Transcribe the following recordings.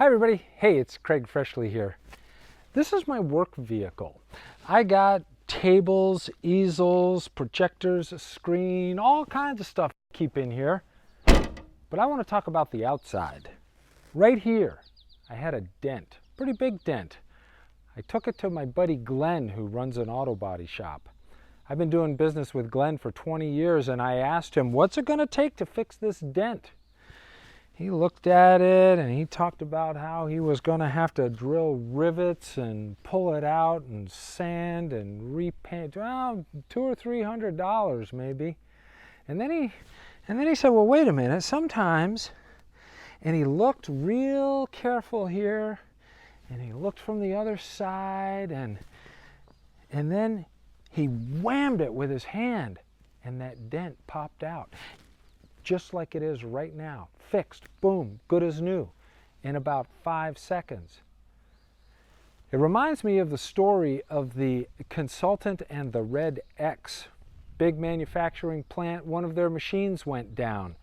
Hi everybody, hey, it's Craig Freshley here. This is my work vehicle. I got tables, easels, projectors, a screen, all kinds of stuff to keep in here. But I want to talk about the outside. Right here, I had a dent, pretty big dent. I took it to my buddy Glenn, who runs an auto body shop. I've been doing business with Glenn for 20 years, and I asked him, what's it going to take to fix this dent? He looked at it and he talked about how he was going to have to drill rivets and pull it out and sand and repaint. Well, $200 or $300 maybe. And then he said, well, wait a minute, sometimes, and he looked real careful here and he looked from the other side and then he whammed it with his hand and that dent popped out. Just like it is right now. Fixed, boom, good as new, in about 5 seconds. It reminds me of the story of the consultant and the Red X. Big manufacturing plant, one of their machines went down.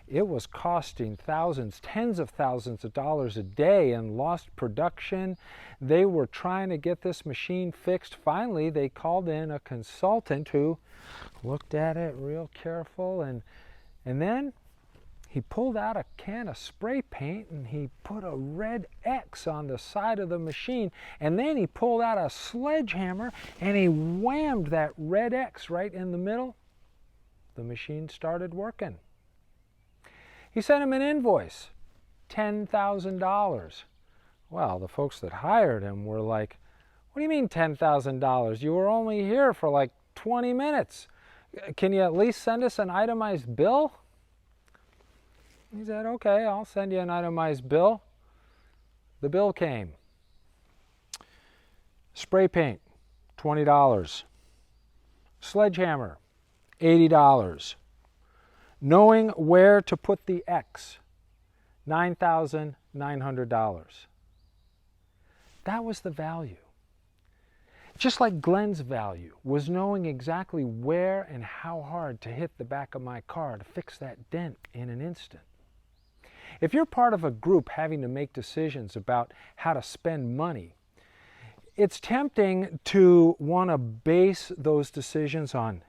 It was costing thousands, tens of thousands of dollars a day and lost production. They were trying to get this machine fixed. Finally, they called in a consultant who looked at it real careful and then he pulled out a can of spray paint and he put a red X on the side of the machine, and then he pulled out a sledgehammer and he whammed that red X right in the middle. The machine started working. He sent him an invoice, $10,000. Well, the folks that hired him were like, what do you mean $10,000? You were only here for like 20 minutes. Can you at least send us an itemized bill? He said, okay, I'll send you an itemized bill. The bill came. Spray paint, $20. Sledgehammer, $80. Knowing where to put the X, $9,900. That was the value. Just like Glenn's value was knowing exactly where and how hard to hit the back of my car to fix that dent in an instant. If you're part of a group having to make decisions about how to spend money, it's tempting to want to base those decisions on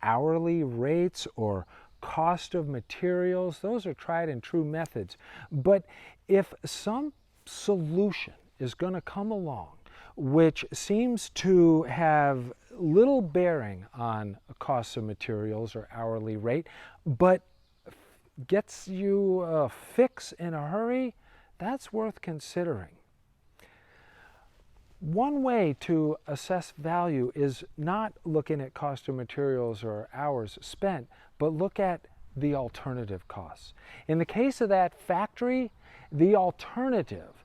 hourly rates or cost of materials. Those are tried and true methods. But if some solution is going to come along which seems to have little bearing on costs of materials or hourly rate, but gets you a fix in a hurry, that's worth considering. One way to assess value is not looking at cost of materials or hours spent, but look at the alternative costs. In the case of that factory, the alternative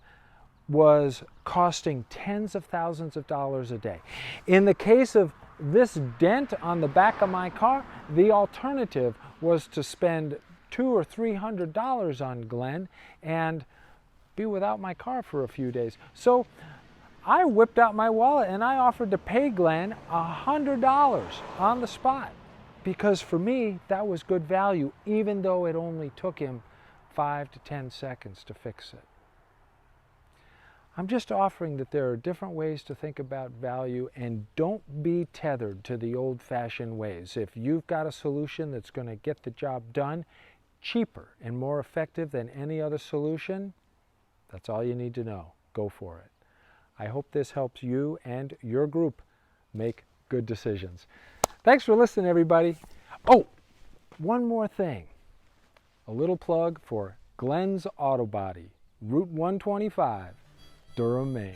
was costing tens of thousands of dollars a day. In the case of this dent on the back of my car, the alternative was to spend $200 or $300 on Glenn and be without my car for a few days. So I whipped out my wallet and I offered to pay Glenn $100 on the spot, because for me that was good value, even though it only took him 5 to 10 seconds to fix it. I'm just offering that there are different ways to think about value, and don't be tethered to the old-fashioned ways. If you've got a solution that's going to get the job done cheaper and more effective than any other solution, that's all you need to know. Go for it. I hope this helps you and your group make good decisions. Thanks for listening, everybody. Oh, one more thing. A little plug for Glenn's Auto Body, Route 125. Durham, Maine.